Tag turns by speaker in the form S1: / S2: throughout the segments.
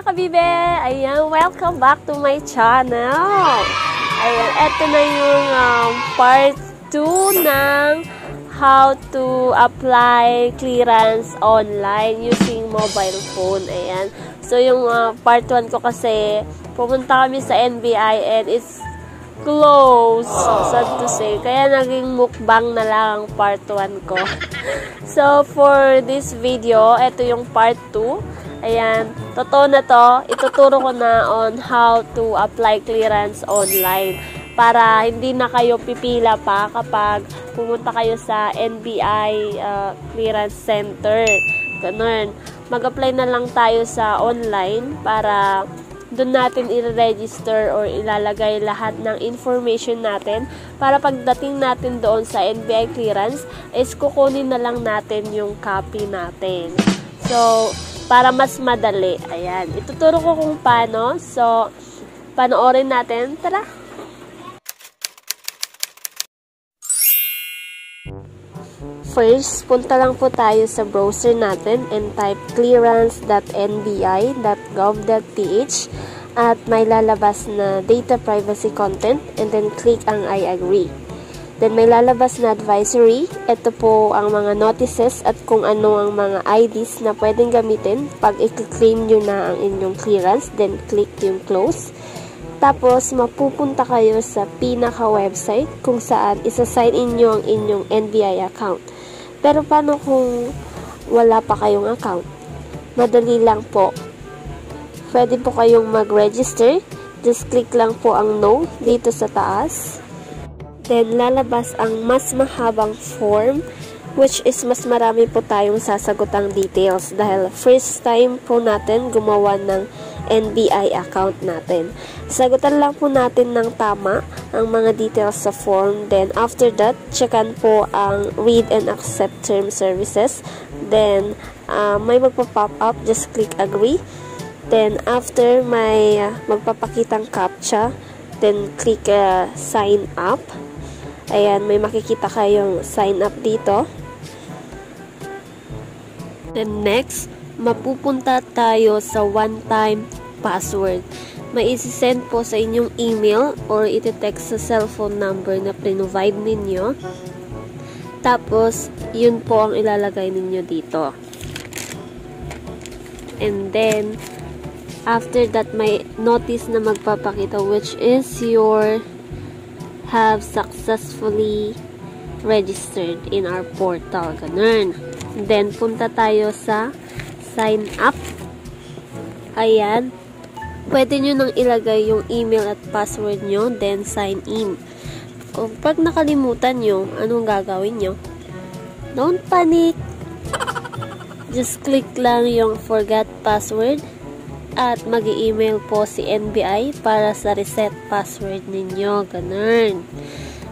S1: mga kabibe! Ayan, welcome back to my channel! Ayan, eto na yung part 2 ng how to apply clearance online using mobile phone. Ayan. So, yung part 1 ko kasi, pumunta kami sa NBI and it's close, sad to say. Kaya naging mukbang na lang ang part 1 ko. So, for this video, ito yung part 2. Ayan, totoo na to. Ituturo ko na on how to apply clearance online. Para hindi na kayo pipila pa kapag pumunta kayo sa NBI Clearance Center. Ganun. Mag-apply na lang tayo sa online para doon natin i-register or ilalagay lahat ng information natin para pagdating natin doon sa NBI Clearance is kukunin na lang natin yung copy natin. So, para mas madali. Ayan. Ituturo ko kung paano. So, panoorin natin. Tara! First, punta lang po tayo sa browser natin and type clearance.nbi.gov.ph at may lalabas na data privacy content and then click ang I agree. Then may lalabas na advisory. Ito po ang mga notices at kung ano ang mga IDs na pwedeng gamitin pag i-claim nyo na ang inyong clearance. Then click yung close. Tapos mapupunta kayo sa pinaka-website kung saan isa-sign in nyo ang inyong NBI account. Pero paano kung wala pa kayong account? Madali lang po. Pwede po kayong mag-register. Just click lang po ang no dito sa taas. Then, lalabas ang mas mahabang form, which is mas marami po tayong sasagutang details dahil first time po natin gumawa ng NBI account natin. Sagutan lang po natin ng tama ang mga details sa form. Then, after that, checkan po ang read and accept term services. Then, may magpa-pop up, just click agree. Then, after may magpapakitang captcha, then click sign up. Ayan, may makikita kayong sign up dito. Then next, mapupunta tayo sa one-time password. May isi-send po sa inyong email or iti-text sa cellphone number na provide ninyo. Tapos, yun po ang ilalagay ninyo dito. And then, after that, may notice na magpapakita which is your have successfully registered in our portal. Ganun. Then, punta tayo sa sign up. Ayan. Pwede nyo nang ilagay yung email at password nyo, then sign in. Kung pag nakalimutan nyo, anong gagawin nyo? Don't panic! Just click lang yung forgot password at mag-email po si NBI para sa reset password ninyo. Ganun.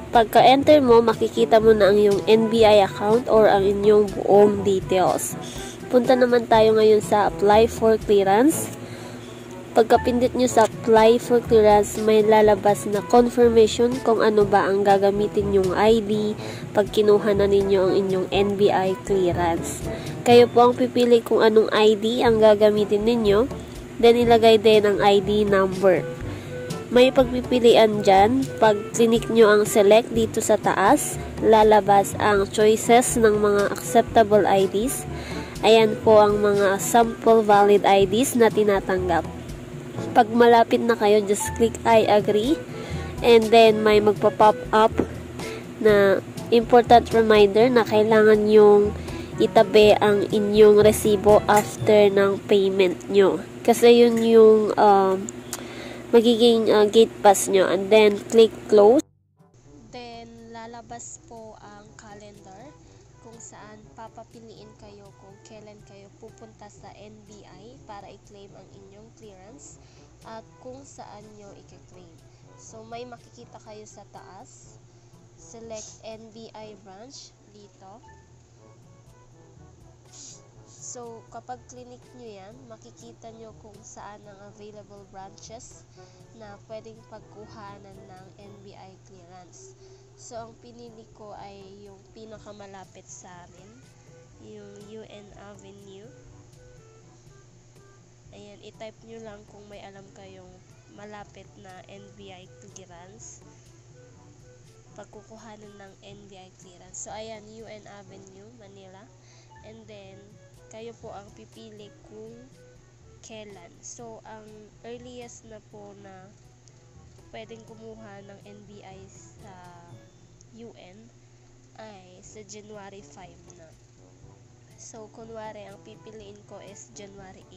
S1: Pagka-enter mo, makikita mo na ang iyong NBI account or ang inyong buong details. Punta naman tayo ngayon sa apply for clearance. Pagka-pindot nyo sa apply for clearance, may lalabas na confirmation kung ano ba ang gagamitin yung ID pag kinuha na ninyo ang inyong NBI clearance. Kayo po ang pipili kung anong ID ang gagamitin ninyo. Then, ilagay din ang ID number. May pagpipilian dyan. Pag click nyo ang select dito sa taas, lalabas ang choices ng mga acceptable IDs. Ayan po ang mga sample valid IDs na tinatanggap. Pag malapit na kayo, just click I agree. And then, may magpa-pop up na important reminder na kailangan yung itabi ang inyong resibo after ng payment nyo. Kasi yun yung magiging gate pass nyo. And then, click close. Then, lalabas po ang calendar kung saan papapiliin kayo kung kailan kayo pupunta sa NBI para i-claim ang inyong clearance at kung saan nyo i-claim. So, may makikita kayo sa taas. Select NBI branch dito. So, kapag clinic nyo yan, makikita nyo kung saan ang available branches na pwedeng pagkuhanan ng NBI clearance. So, ang pinili ko ay yung pinakamalapit sa amin, yung UN Avenue. Ayan, i-type nyo lang kung may alam kayong malapit na NBI Clearance. Pagkukuhanan ng NBI Clearance. So, ayan, UN Avenue, Manila. And then, kayo po ang pipili kung kailan. So, ang earliest na po na pwedeng kumuha ng NBI sa UN ay sa January 5 na. So, kunwari, ang pipiliin ko is January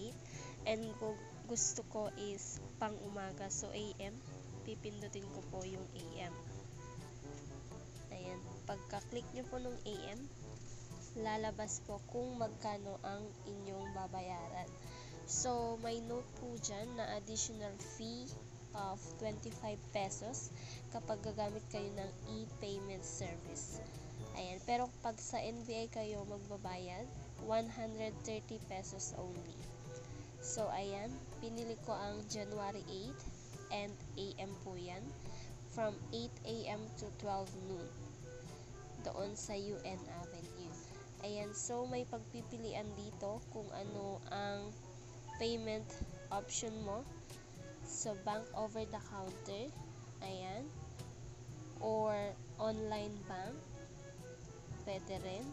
S1: 8 and gusto ko is pang umaga. So, AM, pipindutin ko po yung AM. Ayan, pagka-click nyo po ng AM, lalabas po kung magkano ang inyong babayaran. So, may note po dyan na additional fee of 25 pesos kapag gagamit kayo ng e-payment service. Ayan, pero pag sa NBI kayo magbabayad, 130 pesos only. So, ayan, pinili ko ang January 8 and AM po yan, from 8 AM to 12 noon, doon sa UN Avenue. Ayan, so may pagpipilian dito kung ano ang payment option mo. So, bank over the counter, ayan, or online bank, pwede rin,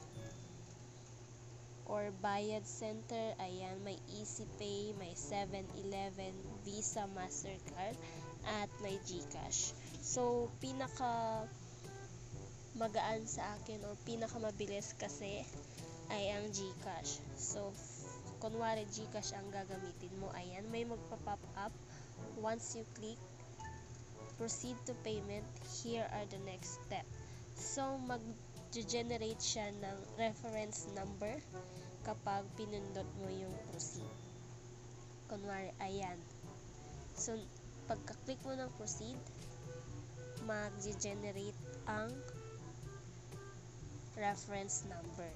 S1: or bayad center, ayan, may EasyPay, may 7-Eleven, Visa, Mastercard, at may GCash. So, pinaka magaan sa akin or pinaka mabilis kasi ay ang GCash. So, kunwari GCash ang gagamitin mo, ayan, may magpa-pop up. Once you click proceed to payment, here are the next step. So, mag-generate siya ng reference number kapag pinindot mo yung proceed. Kunwari, ayan. So, pagka-click mo ng proceed, mag-generate ang reference number.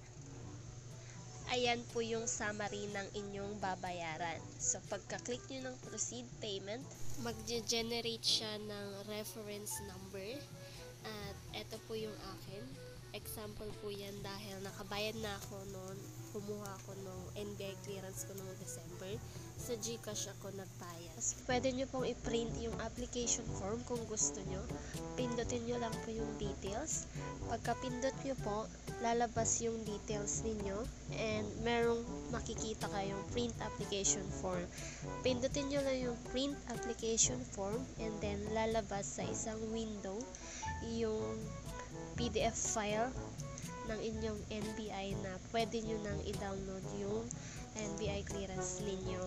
S1: Ayan po yung summary ng inyong babayaran. So, pagka-click nyo ng proceed payment, mag-generate siya ng reference number. At ito po yung akin. Example po yan dahil nakabayad na ako noon. Kumuha ako ng NBI clearance ko noong December. Sa GCash ako nagbayad. Pwede nyo pong i-print yung application form kung gusto nyo. Pindutin nyo lang po yung details. Pagka pindot nyo po, lalabas yung details ninyo and merong makikita kayong print application form. Pindutin nyo lang yung print application form and then lalabas sa isang window yung PDF file ng inyong NBI na pwede nyo nang i-download yung NBI clearance ninyo.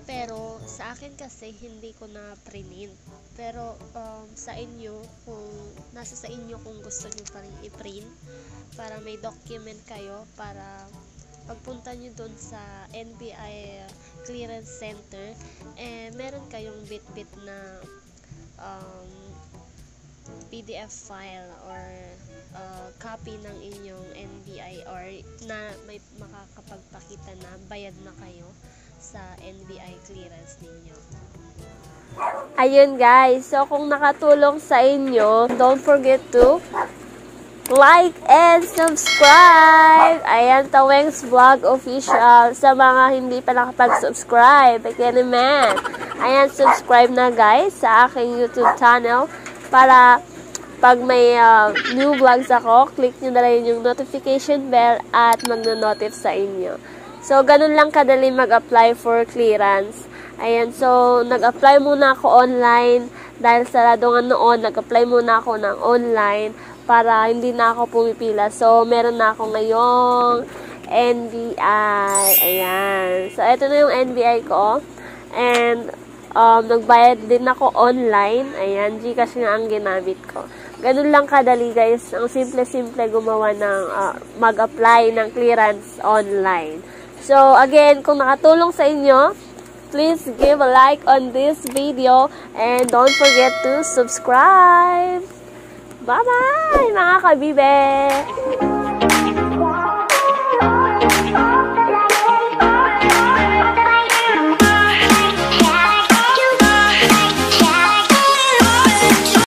S1: Pero sa akin kasi hindi ko na print. Pero sa inyo, kung nasa sa inyo kung gusto nyo pa rin i-print para may document kayo para pagpunta nyo dun sa NBI Clearance Center, meron kayong bit-bit na PDF file or copy ng inyong NBI or na may makakapagpakita na bayad na kayo sa NBI clearance ninyo. Ayun guys, so kung nakatulong sa inyo, don't forget to like and subscribe. Ayan, Taweng's Vlog Official. Sa mga hindi pa nakapag-subscribe, again naman. Ayan, subscribe na guys sa aking YouTube channel para pag may new vlogs ako, click nyo na rin yung notification bell at magno-notif sa inyo. So, ganun lang kadali mag-apply for clearance. Ayan, so, nag-apply muna ako online. Dahil sarado nga noon, nag-apply muna ako ng online para hindi na ako pumipila. So, meron na ako ngayong NBI. Ayan. So, ito na yung NBI ko. And, nagbayad din ako online. Ayan, GCash nga ang ginamit ko. Ganun lang kadali guys. Ang simple-simple gumawa ng mag-apply ng clearance online. So, again, kung nakatulong sa inyo, please give a like on this video and don't forget to subscribe. Bye-bye, mga kabibe!